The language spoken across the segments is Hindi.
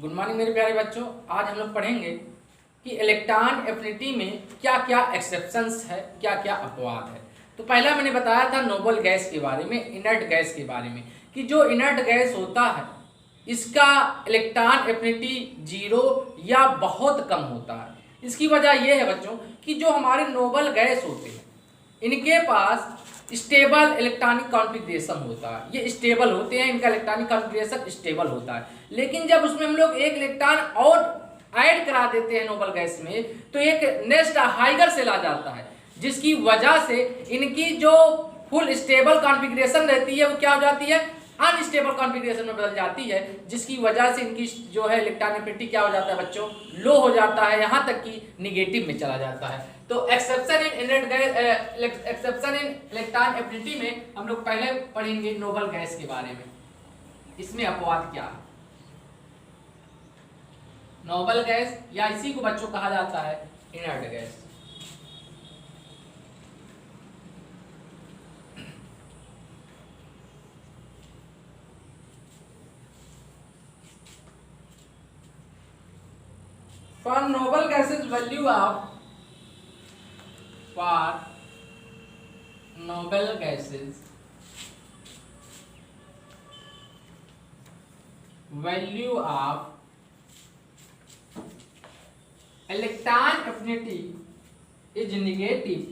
गुड मॉर्निंग मेरे प्यारे बच्चों। आज हम लोग पढ़ेंगे कि इलेक्ट्रॉन एफिनिटी में क्या क्या एक्सेप्शंस है, क्या क्या अपवाद है। तो पहला मैंने बताया था नोबल गैस के बारे में, इनर्ट गैस के बारे में, कि जो इनर्ट गैस होता है इसका इलेक्ट्रॉन एफिनिटी जीरो या बहुत कम होता है। इसकी वजह यह है बच्चों कि जो हमारे नोबल गैस होते हैं इनके पास स्टेबल इलेक्ट्रॉनिक कॉन्फ़िगरेशन होता है। ये स्टेबल होते हैं, इनका इलेक्ट्रॉनिक कॉन्फ़िगरेशन स्टेबल होता है। लेकिन जब उसमें हम लोग एक इलेक्ट्रॉन और ऐड करा देते हैं नोबल गैस में, तो एक नेक्स्ट हाइगर सेल आ जाता है, जिसकी वजह से इनकी जो फुल स्टेबल कॉन्फ़िगरेशन रहती है वो क्या हो जाती है, अनस्टेबल कॉन्फ़िगरेशन में बदल जाती है, जिसकी वजह से इनकी जो है इलेक्ट्रॉन एफिनिटी क्या हो जाता है बच्चों, लो हो जाता है, यहाँ तक कि निगेटिव में चला जाता है। तो exception in inert gas, exception in electron affinity में हम लोग पहले पढ़ेंगे नोबल गैस के बारे में। इसमें अपवाद क्या है। नोबल गैस या इसी को बच्चों कहा जाता है inert gas. For noble gases value of noble gases value of electron affinity is negative.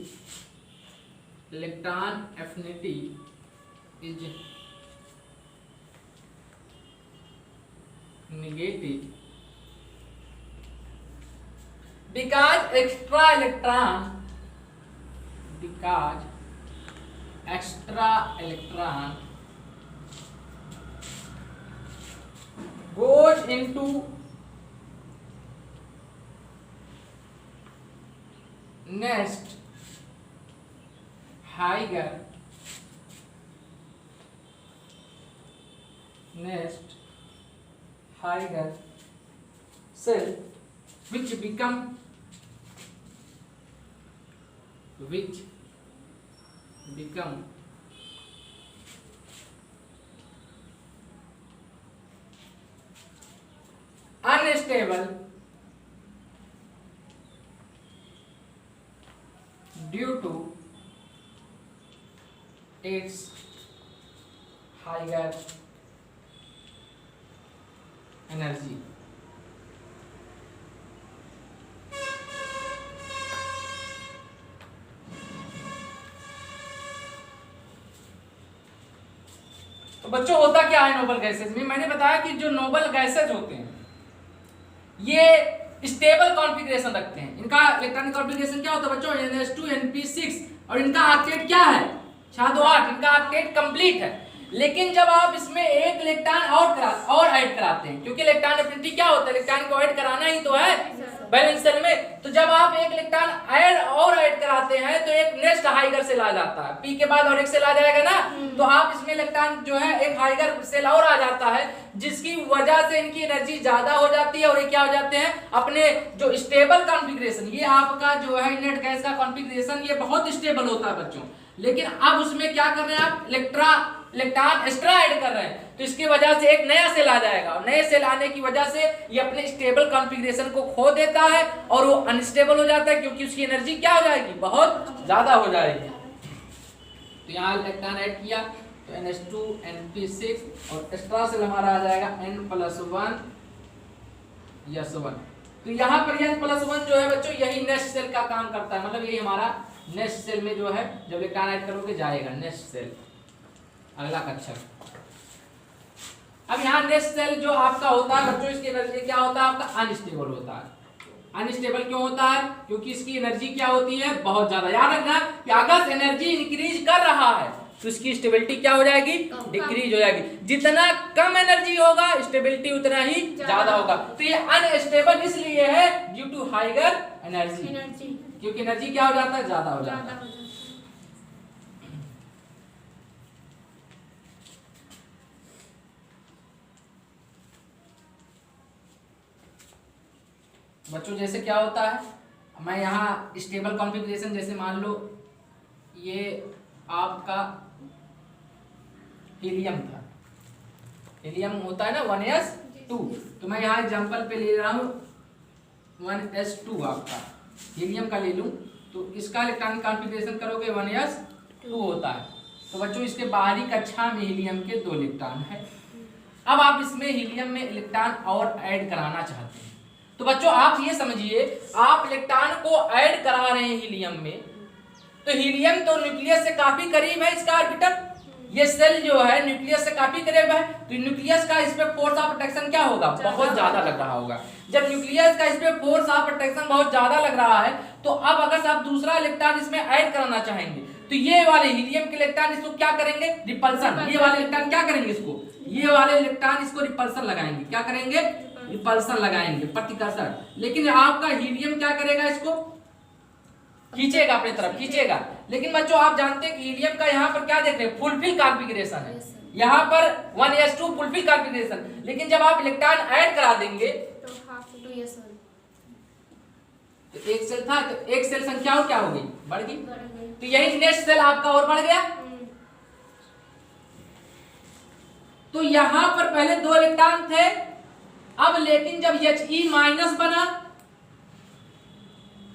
Electron affinity is negative because extra electron goes into next higher cell which become unstable due to its higher energy. तो बच्चों होता क्या है नोबल गैसेस में, मैंने बताया कि जो नोबल गैसेस होते हैं ये स्टेबल कॉन्फ़िगरेशन रखते हैं। इनका इलेक्ट्रॉनिक कॉन्फ़िगरेशन क्या होता है बच्चों, NH2 NP6, और इनका ऑक्टेट क्या है 628, इनका ऑक्टेट कंप्लीट है। लेकिन जब आप इसमें एक इलेक्ट्रॉन और ऐड कराते हैं, क्योंकि इलेक्ट्रॉन एफिनिटी क्या होता है, इलेक्ट्रॉन को ऐड कराना ही तो है बैलेंस सेल में। तो जब आप एक इलेक्ट्रॉन ऐड कराते हैं तो एक नेक्स्ट हाइगर सेल आ जाता है, पी के बाद और एक सेल आ जाएगा ना, तो आप इसमें इलेक्ट्रॉन जो है एक हाइगर सेल और आ जाता है, जिसकी वजह से इनकी एनर्जी ज्यादा हो जाती है और ये क्या हो जाते हैं अपने जो स्टेबल कॉन्फ़िगरेशन, ये आपका जो है इनर्ट गैस का कॉन्फ़िगरेशन ये बहुत स्टेबल होता है बच्चों। लेकिन अब उसमें क्या कर रहे हैं आप, इलेक्ट्रॉन एक्स्ट्रा ऐड कर रहे हैं, तो इसकी वजह से एक नया सेल आ जाएगा, और नए सेल आने की वजह से ये अपने स्टेबल कॉन्फ़िगरेशन को खो देता है और वो अनस्टेबल हो जाता है, क्योंकि उसकी एनर्जी क्या हो जाएगी, बहुत ज्यादा हो जाएगी। तो यहाँ इलेक्ट्रॉन ऐड किया तो NH2 NP6 और एक्स्ट्रा सेल हमारा आ जाएगा N+1 S1। तो यहाँ पर N+1 जो है बच्चों यही नेक्स्ट सेल का काम करता है, मतलब यही हमारा नेक्स्ट सेल में जो है जब इलेक्ट्रॉन ऐड करोगे जाएगा नेक्स्ट सेल, अगला कक्षा। अब यहाँ नेक्स्ट सेल जो आपका होता है बच्चों, इसकी एनर्जी क्या होता है आपका, अनस्टेबल होता है। अनस्टेबल क्यों होता है, क्योंकि इसकी एनर्जी क्या होती है, बहुत ज्यादा। याद रखना कि अगर एनर्जी इंक्रीज कर रहा है तो इसकी स्टेबिलिटी क्या हो जाएगी, डिक्रीज हो जाएगी। जितना कम एनर्जी होगा स्टेबिलिटी उतना ही ज्यादा होगा। तो ये अनस्टेबल इसलिए है ड्यू टू हाइगर एनर्जी, क्योंकि एनर्जी क्या हो जाता है, ज्यादा हो जाता है। बच्चों जैसे क्या होता है, मैं यहाँ स्टेबल कॉन्फ़िगरेशन, जैसे मान लो ये आपका हीलियम था, हीलियम होता है ना 1s2, तो मैं यहाँ एग्जांपल पे ले रहा हूँ 1s2 आपका हीलियम का ले लूँ, तो इसका इलेक्ट्रॉनिक कॉन्फ़िगरेशन करोगे 1s2 होता है। तो बच्चों इसके बाहरी कक्षा में हीलियम के 2 इलेक्ट्रॉन है। अब आप इसमें हीलियम में इलेक्ट्रॉन और ऐड कराना चाहते हैं, तो बच्चों आप ये समझिए, आप इलेक्ट्रॉन को ऐड करा रहे हैं हीलियम में, तो हीलियम तो न्यूक्लियस से काफी करीब है, इसका ऑर्बिटल, ये सेल जो है न्यूक्लियस से काफी करीब है, तो न्यूक्लियस का इस पे फोर्स ऑफ अट्रैक्शन क्या होगा, बहुत ज्यादा लग रहा होगा। जब न्यूक्लियस का इस पे फोर्स ऑफ अट्रैक्शन बहुत ज्यादा लग रहा है, तो अब अगर आप दूसरा इलेक्ट्रॉन इसमें ऐड कराना चाहेंगे, तो ये वाले हीलियम के इलेक्ट्रॉन इसको क्या करेंगे, रिपल्सन, ये वाले इलेक्ट्रॉन क्या करेंगे, इसको ये वाले इलेक्ट्रॉन इसको रिपल्सन लगाएंगे, क्या करेंगे, रिपल्सन लगाएंगे, प्रतिकर्षण। लेकिन आपका हीलियम क्या करेगा, इसको खींचेगा अपनी तरफ, खींचेगा। लेकिन बच्चों आप जानते हैं कि हीलियम का यहाँ पर क्या देख रहे हैं, फुलफिल कॉन्फ़िगरेशन है, यहाँ पर 1s2 फुलफिल कॉन्फ़िगरेशन। लेकिन जब आप इलेक्ट्रॉन ऐड करा देंगे तो एक सेल था, तो एक सेल संख्या और क्या होगी, बढ़ गई, तो यही नेक्स्ट सेल आपका और बढ़ गया। तो यहाँ पर पहले 2 इलेक्ट्रॉन थे, अब लेकिन जब He माइनस बना,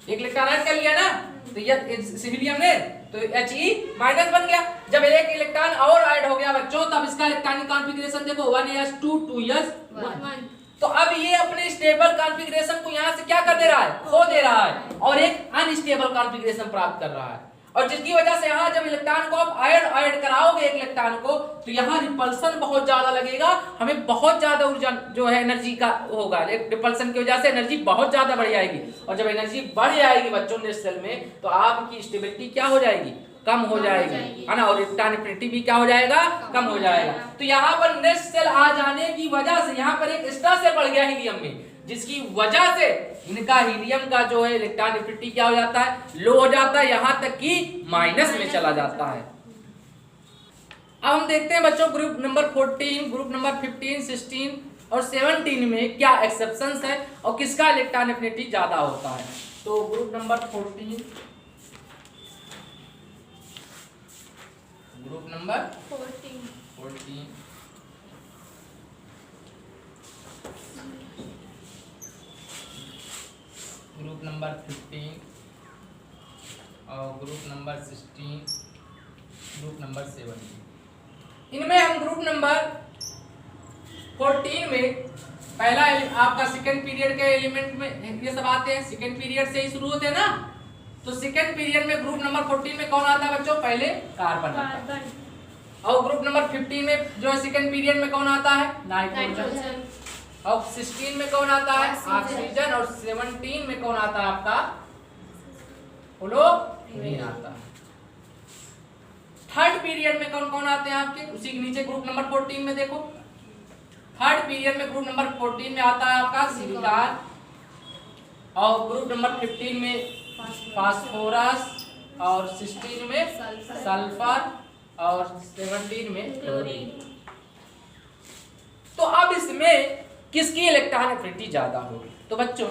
एक इलेक्ट्रॉन ऐड कर लिया ना, तो ये हीलियम ने, तो He माइनस बन गया। जब एक इलेक्ट्रॉन और ऐड हो गया बच्चों, तब इसका इलेक्ट्रॉनिक कॉन्फ़िगरेशन देखो 1s2 2s1। तो अब ये अपने स्टेबल कॉन्फ़िगरेशन को यहाँ से क्या कर दे रहा है, खो दे रहा है, और एक अनस्टेबल कॉन्फ़िगरेशन प्राप्त कर रहा है। और जिसकी वजह से यहाँ जब इलेक्ट्रॉन को आप ऐड कराओगे एक इलेक्ट्रॉन को, तो यहाँ रिपल्सन बहुत ज्यादा लगेगा, हमें बहुत ज्यादा ऊर्जा जो है एनर्जी का होगा, रिपल्सन की वजह से एनर्जी बहुत ज्यादा बढ़ जाएगी। और जब एनर्जी बढ़ जाएगी बच्चों नेक्स्ट सेल में, तो आपकी स्टेबिलिटी क्या हो जाएगी, कम हो जाएगी, है ना, और इलेक्ट्रॉन एफिनिटी भी क्या हो जाएगा, कम हो जाएगा। तो यहाँ पर नेक्स्ट सेल आ जाने की वजह से यहाँ पर एक एक्स्ट्रा सेल बढ़ गया हीलियम में, जिसकी वजह से इनका हीलियम का जो है इलेक्ट्रॉन एफिनिटी क्या हो जाता है, लो हो जाता है, यहां तक कि माइनस में चला जाता है। अब हम देखते हैं बच्चों ग्रुप नंबर 14, ग्रुप नंबर 15, 16 और 17 में क्या एक्सेप्शंस है और किसका इलेक्ट्रॉन एफिनिटी ज्यादा होता है। तो group number 14, group number 14 group number 15 और ग्रुप नंबर 16, ग्रुप नंबर 17। इनमें हम ग्रुप नंबर 14 में पहला आपका सेकंड पीरियड के एलिमेंट में ये सब आते हैं, सेकंड पीरियड से ही शुरू होते हैं ना, तो सेकंड पीरियड में ग्रुप नंबर 14 में कौन आता है बच्चों, पहले कार्बन आता है। और ग्रुप नंबर 15 में जो है सेकंड पीरियड में कौन आता है, नाइट्रोजन। और 16 में कौन आता है, ऑक्सीजन। और 17 में कौन आता है आपका, फ्लोरीन आता है। थर्ड पीरियड में कौन कौन आते हैं आपके, उसी के नीचे ग्रुप नंबर 14 में देखो, थर्ड पीरियड में ग्रुप नंबर 14 में आता है आपका सिलिकॉन। और ग्रुप नंबर 15 में फास्फोरस, और 16 में सल्फर, और 17 में क्लोरीन। तो अब इसमें किसकी इलेक्ट्रॉन एफिनिटी ज्यादा होगी, तो बच्चों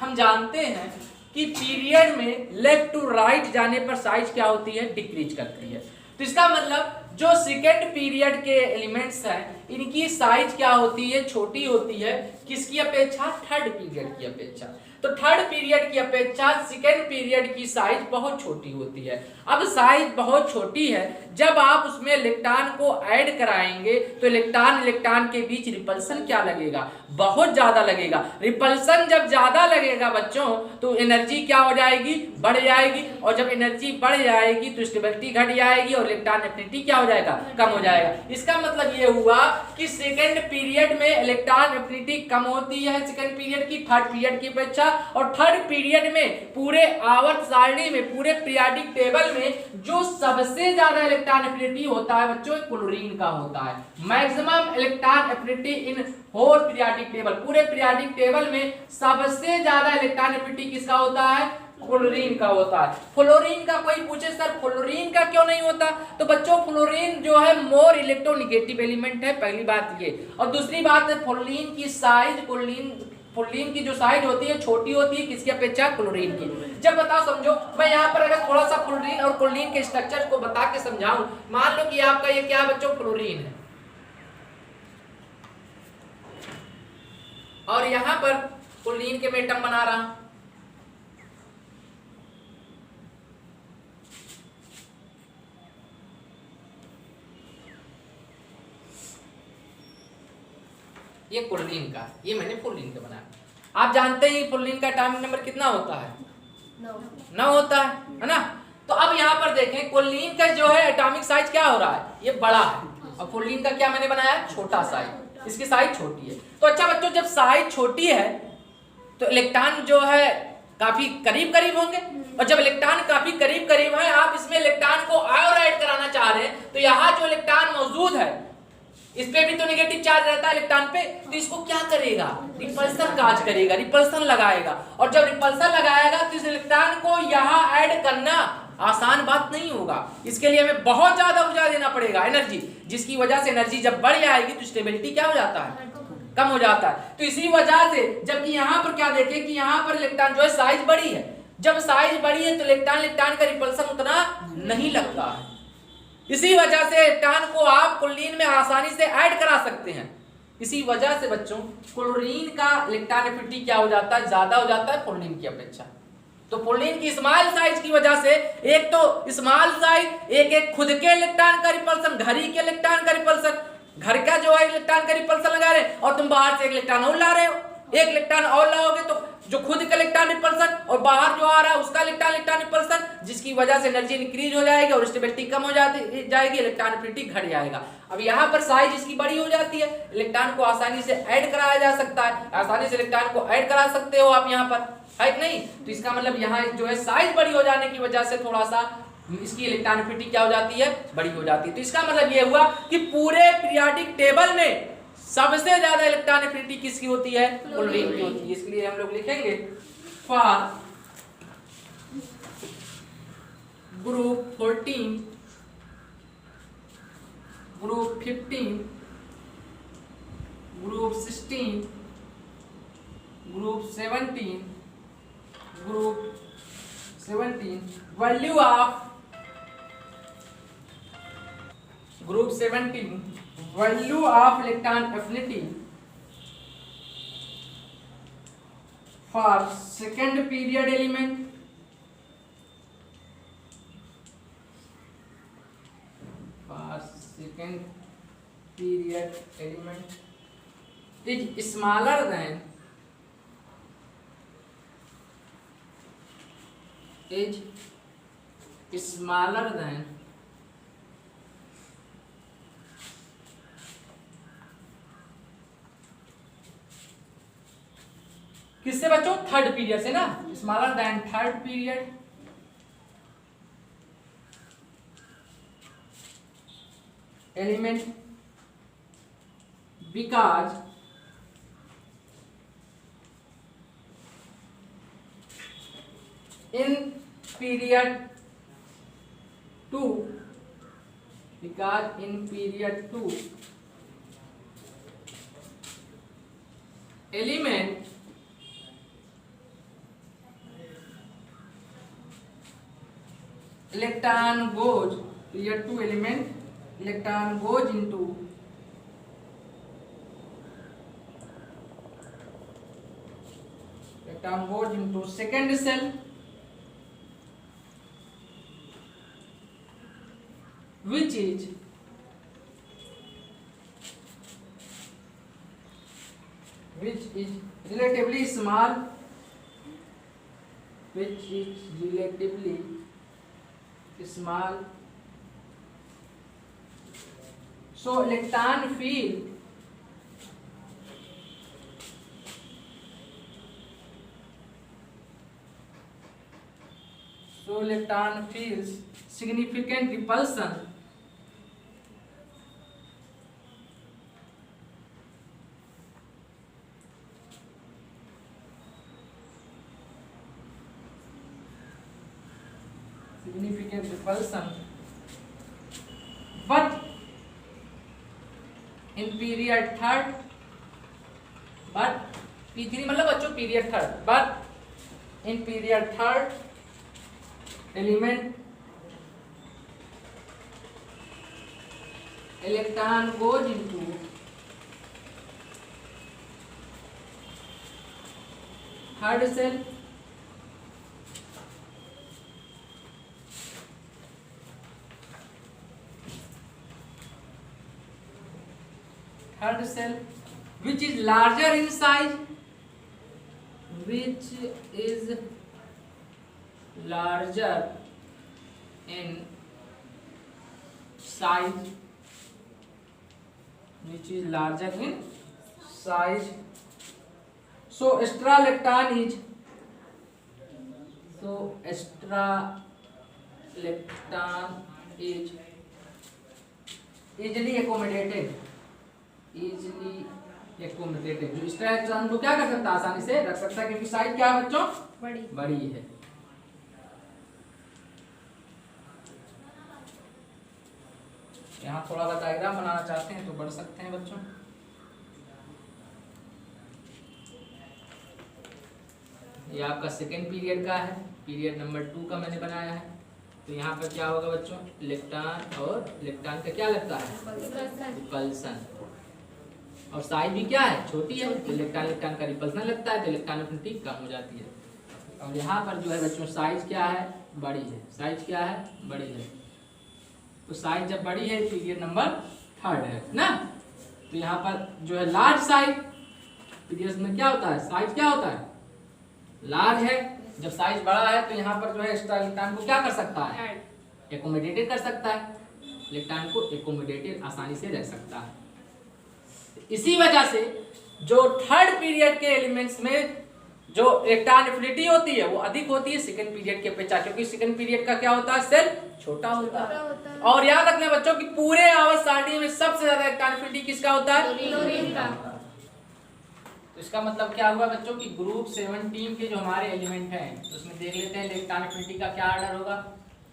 हम जानते हैं कि पीरियड में लेफ्ट टू राइट जाने पर साइज क्या होती है, डिक्रीज करती है। तो इसका मतलब जो सेकेंड पीरियड के एलिमेंट्स हैं इनकी साइज क्या होती है, छोटी होती है, किसकी अपेक्षा, थर्ड पीरियड की अपेक्षा। तो थर्ड पीरियड की अपेक्षा सेकेंड पीरियड की साइज बहुत छोटी होती है। अब साइज बहुत छोटी है, जब आप उसमें इलेक्ट्रॉन को ऐड कराएंगे तो इलेक्ट्रॉन के बीच रिपल्सन क्या लगेगा, बहुत ज्यादा लगेगा। रिपल्सन जब ज्यादा लगेगा बच्चों तो एनर्जी क्या हो जाएगी, बढ़ जाएगी, और जब एनर्जी बढ़ जाएगी तो स्टेबिलिटी घट जाएगी और इलेक्ट्रॉन एफिनिटी क्या हो जाएगा, कम हो जाएगा। इसका मतलब ये हुआ कि सेकेंड पीरियड में इलेक्ट्रॉन एफिनिटी कम होती है सेकेंड पीरियड की थर्ड पीरियड की अपेक्षा। और थर्ड पीरियड में पूरे आवर्त सारणी में, पूरे पीरियोडिक टेबल में जो सबसे ज्यादा इलेक्ट्रॉन एफिनिटी होता है बच्चों क्लोरीन का होता है। Maximum electron affinity in whole periodic table, पूरे पीरियोडिक टेबल में सबसे ज्यादा इलेक्ट्रॉन एफिनिटी किसका होता है, फ्लोरीन का होता है। फ्लोरीन का कोई पूछे सर फ्लोरीन का क्यों नहीं होता, तो बच्चों फ्लोरीन जो है मोर इलेक्ट्रोनेगेटिव एलिमेंट है, पहली बात ये। और दूसरी बात है फ्लोरीन की साइज, फ्लोरीन की जो साइज होती है छोटी होती है किसकी अपेक्षा, क्लोरीन की। जब बताओ समझो, मैं यहाँ पर अगर थोड़ा सा फ्लोरीन और क्लोरीन के स्ट्रक्चर को बता के समझाऊं, मान लो कि आपका ये क्या बच्चों फ्लोरीन है, और यहां पर कुलीन के मैं एटम बना रहा हूं। ये कुलीन का, ये मैंने फुलीन का बनाया। आप जानते हैं फुलीन का एटॉमिक नंबर कितना होता है? 9 होता है ना। तो अब यहाँ पर देखें कुलीन का जो है एटॉमिक साइज क्या हो रहा है, ये बड़ा है, और फुलीन का क्या मैंने बनाया, छोटा साइज, इसकी साइज छोटी है। तो अच्छा बच्चों, जब साइज छोटी है तो इलेक्ट्रॉन जो है काफी करीब करीब होंगे, और जब इलेक्ट्रॉन काफी करीब करीब है, आप इसमें इलेक्ट्रॉन को आयोराइड कराना चाह रहे हैं, तो यहाँ जो इलेक्ट्रॉन मौजूद है इस पे भी तो नेगेटिव चार्ज रहता है इलेक्ट्रॉन पे, तो इसको क्या करेगा, रिपल्सन काज करेगा, रिपल्सन लगाएगा, और जब रिपल्सन लगाएगा तो इस इलेक्ट्रॉन को यहाँ ऐड करना आसान बात नहीं होगा। इसके लिए हमें बहुत ज्यादा ऊर्जा देना पड़ेगा, एनर्जी, जिसकी वजह से एनर्जी जब बढ़ जाएगी तो स्टेबिलिटी क्या हो जाता है, कम हो जाता है। तो इसी वजह से जबकि यहाँ पर क्या देखें कि यहाँ पर इलेक्ट्रॉन जो है साइज बड़ी है, जब साइज बड़ी है तो इलेक्ट्रॉन का रिपल्सन उतना नहीं लगता है। इसी वजह से इलेक्ट्रॉन को आप क्लोरीन में आसानी से ऐड करा सकते हैं। इसी वजह से बच्चों क्लोरीन का इलेक्ट्रॉन एफिनिटी क्या हो जाता है, ज्यादा हो जाता है क्लोरीन की अपेक्षा। तो क्लोरीन की स्मॉल साइज की वजह से एक तो स्मॉल साइज, एक खुद के इलेक्ट्रॉन का रिपल्सन, घर ही के इलेक्ट्रॉन का रिपल्सन, घर का जो है इलेक्ट्रॉन का रिपल्सन लगा रहे और तुम बाहर से एक इलेक्ट्रॉन और ला रहे हो, एक इलेक्ट्रॉन और लाओगे तो जो खुद का इलेक्ट्रॉन रिपल्सन और बाहर जो आ रहा है उसका इलेक्ट्रॉन रिपल्सन, जिसकी वजह से एनर्जी इंक्रीज हो जाएगी और स्टेबिलिटी कम हो जाएगी, इलेक्ट्रॉन एफिनिटी घट जाएगा। अब यहाँ पर साइज इसकी बड़ी हो जाती है, इलेक्ट्रॉन को आसानी से ऐड कराया जा सकता है, आसानी से इलेक्ट्रॉन को ऐड करा सकते हो आप यहाँ पर, है कि नहीं। तो इसका मतलब यहाँ जो है साइज बड़ी हो जाने की वजह से थोड़ा सा इसकी इलेक्ट्रॉन एफिनिटी क्या हो जाती है, बड़ी हो जाती है। तो इसका मतलब ये हुआ कि पूरे पीरियोडिक टेबल में सबसे ज्यादा इलेक्ट्रॉन एफिनिटी किसकी होती है, क्लोरीन की होती है। इसलिए हम लोग लिखेंगे for group 14, group 15, group 16, group 17, value of group 17 value of electron affinity for second period element, second period element is smaller than किससे बच्चों, थर्ड पीरियड से ना, smaller than third period element because in period 2 element electron goes, period 2 element electron goes into second cell which is relatively small, so electron field feels significant repulsion but in period third, but P3 मतलब बच्चों period third, but in period third element electron goes into third shell which is larger in size, which is larger in size, which is larger in size. So extralectan is easily accommodated, जो एक्स्ट्रा को क्या कर सकता है, आसानी से रख सकता है, क्योंकि साइज क्या है बच्चों, बड़ी है। यहाँ थोड़ा सा डायग्राम बनाना चाहते हैं तो बढ़ सकते हैं बच्चों। ये आपका सेकेंड पीरियड का है, पीरियड नंबर 2 का मैंने बनाया है। तो यहाँ पर क्या होगा बच्चों, इलेक्ट्रॉन और इलेक्ट्रॉन का क्या लगता है, रिपल्सन, और साइज भी क्या है, छोटी है, तो इलेक्ट्रॉन का रिपल्सन लगता है, तो इलेक्ट्रॉन एफिनिटी कम हो जाती है। और यहाँ पर जो है बच्चों साइज क्या है, बड़ी है, साइज क्या है, बड़ी है। तो साइज जब बड़ी है, पीरियड नंबर 3 है ना। तो यहाँ पर जो है लार्ज साइज, पीरियड में क्या होता है, साइज क्या होता है, लार्ज है। जब साइज बड़ा है तो यहाँ पर जो है एक्स्ट्रा इलेक्ट्रॉन को क्या कर सकता है, एकोमोडेटेड कर सकता है, इलेक्ट्रॉन को एकोमोडेटेड आसानी से रह सकता है। इसी वजह से जो थर्ड पीरियड के एलिमेंट्स में जो इलेक्ट्रॉन एफिनिटी होती है वो अधिक होती है सेकंड पीरियड के अपेक्षा, क्योंकि सेकंड पीरियड का क्या होता है, सेल छोटा होता है। और याद रखना बच्चों कि पूरे आवर्त सारणी में सबसे ज्यादा इलेक्ट्रॉन एफिनिटी किसका होता है, क्लोरीन का। तो इसका मतलब क्या हुआ बच्चों कि ग्रुप 17 के जो हमारे एलिमेंट हैं, तो उसमें देख लेते हैं इलेक्ट्रॉन एफिनिटी का क्या ऑर्डर होगा।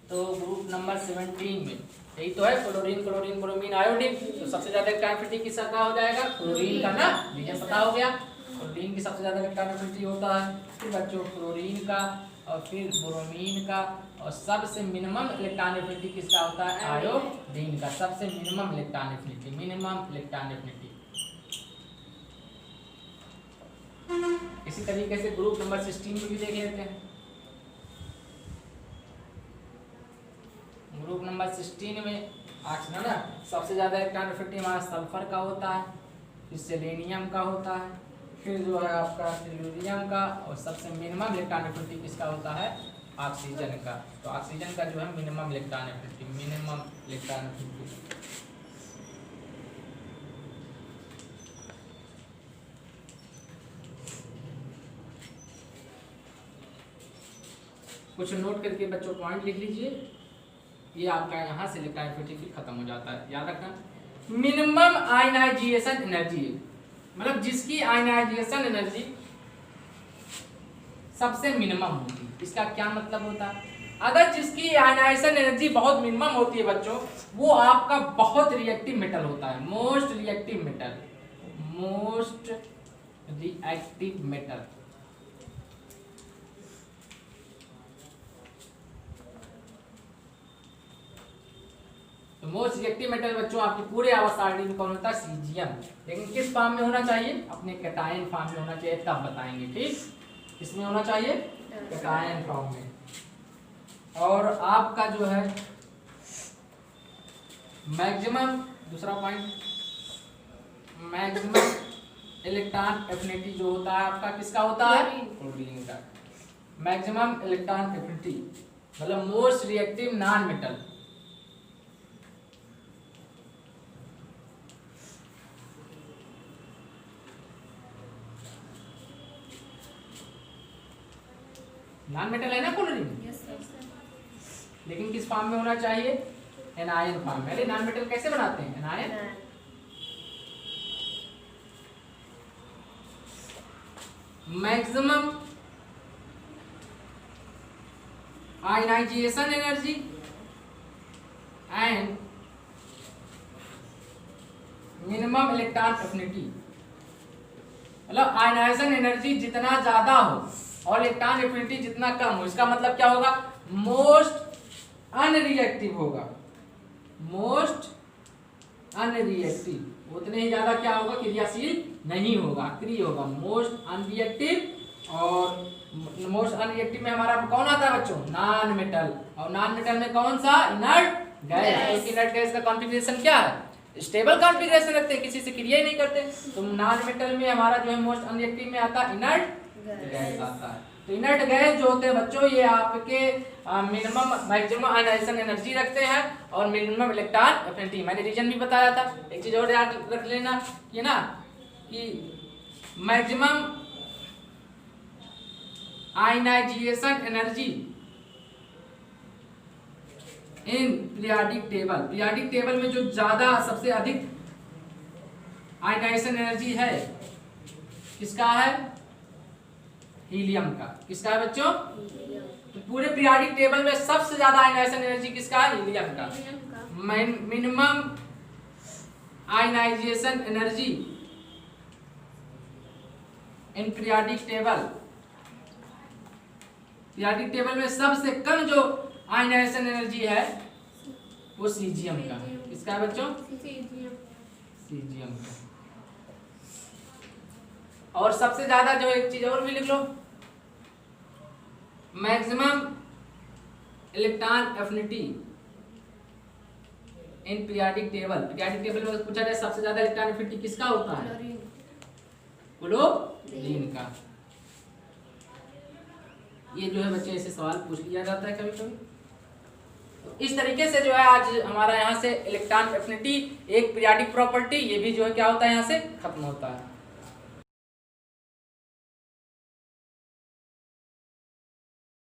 तो ग्रुप नंबर 17 में यही तो है, क्लोरीन, क्लोरीन, ब्रोमीन, आयोडीन। तो सबसे ज्यादा इलेक्ट्रॉन एफिनिटी किसका का हो जाएगा, क्लोरीन का ना, रीजन पता हो गया। क्लोरीन की सबसे ज्यादा इलेक्ट्रॉन एफिनिटी होता है, फिर बच्चों क्लोरीन का, और फिर ब्रोमीन का, और सबसे मिनिमम इलेक्ट्रॉन एफिनिटी किसका होता है, आयोडीन का। सबसे minimum electron affinity, minimum electron affinity. इसी तरीके से ग्रुप नंबर 16 में भी देख लेते हैं। ग्रुप नंबर 16 में ऑक्सीजन ना, सबसे ज्यादा इलेक्ट्रॉन एफिनिटी हमारा सल्फर का होता है, फिर सेलेनियम का होता है, फिर जो है आपका टेलुरियम का, और सबसे मिनिमम इलेक्ट्रॉन एफिनिटी किसका होता है, ऑक्सीजन का। तो ऑक्सीजन का जो है minimum electron affinity, minimum electron affinity. कुछ नोट करके बच्चों पॉइंट लिख लीजिए। ये आपका यहाँ से इलेक्ट्रॉन एफिनिटी खत्म हो जाता है, याद रखना। मिनिमम आयनाइजेशन एनर्जी, मतलब जिसकी आयनाइजेशन एनर्जी सबसे मिनिमम होती है। इसका क्या मतलब होता है, अगर जिसकी आयनाइजेशन एनर्जी बहुत मिनिमम होती है बच्चों, वो आपका बहुत रिएक्टिव मेटल होता है, most reactive metal, most reactive metal. तो मोस्ट रिएक्टिव मेटल बच्चों आपके पूरे आवर्त सारणी में कौन होता है, सीजियम। लेकिन किस फॉर्म में होना चाहिए, अपने कैटायन फॉर्म में होना चाहिए, तब बताएंगे, ठीक। किसमें होना चाहिए, कैटायन फॉर्म में। और आपका जो है मैक्सिमम, दूसरा पॉइंट, मैक्सिमम इलेक्ट्रॉन एफिनिटी जो होता है आपका किसका होता है, क्लोरीन का। मैक्सिमम इलेक्ट्रॉन एफिनिटी मतलब most reactive non metal. Non metal है ना क्लोरीन, लेकिन किस फॉर्म में होना चाहिए, एनायन फॉर्म में। अरे नॉन मेटल कैसे बनाते हैं, anion. Maximum ionization energy and minimum electron affinity, मतलब आयनाइजेशन एनर्जी जितना ज्यादा हो और इलेक्ट्रॉन एफिनिटी जितना कम हो। इसका मतलब क्या होगा, मोस्ट अनरिएक्टिव होगा, मोस्ट अनरिएक्टिव। उतने ही ज्यादा क्या होगा, क्रियाशील नहीं होगा, अक्रिय होगा। मोस्ट अनरिएक्टिव और मोस्ट अनरिएक्टिव में हमारा कौन आता है बच्चों? Non metal. और नॉन मेटल में कौन सा? Inert gas. इनर्ट गैस का कॉन्फ़िगरेशन क्या है? स्टेबल कॉन्फ़िगरेशन रखते हैं, किसी से क्रिया ही नहीं करते। तो नॉन मेटल में हमारा जो है मोस्ट अनरिएक्टिव में आता है इनर्ट गैस आता है। तो इनर्ट गैस जो होते हैं बच्चों, ये आपके मिनिमम मैक्सिमम आयनाइजेशन एनर्जी रखते हैं और मिनिमम इलेक्ट्रॉन एफिनिटी। मैंने रीजन भी बताया था। एक चीज और याद रख लेना ये ना कि maximum ionization energy in periodic table. Periodic table में जो ज्यादा सबसे अधिक आयनाइजेशन एनर्जी है किसका है? हीलियम का। किसका है बच्चों? तो पूरे पीरियोडिक टेबल में सबसे ज्यादा आयनाइजेशन एनर्जी किसका है? हीलियम का। Minimum ionization energy in periodic table. Periodic table में सबसे कम जो आयनाइजेशन एनर्जी है वो सीजियम का। किसका है बच्चों? सीजियम का। और सबसे ज्यादा जो एक चीज और भी लिख लो, maximum electron affinity in periodic table. Periodic table में पूछा जाए सबसे ज्यादा इलेक्ट्रॉन एफिनिटी किसका होता है? क्लोरीन का। ये जो है बच्चे ऐसे सवाल पूछ लिया जाता है कभी कभी। तो इस तरीके से जो है आज हमारा यहाँ से इलेक्ट्रॉन एफिनिटी एक पीरियोडिक प्रॉपर्टी, ये भी जो है क्या होता है यहाँ से खत्म होता है।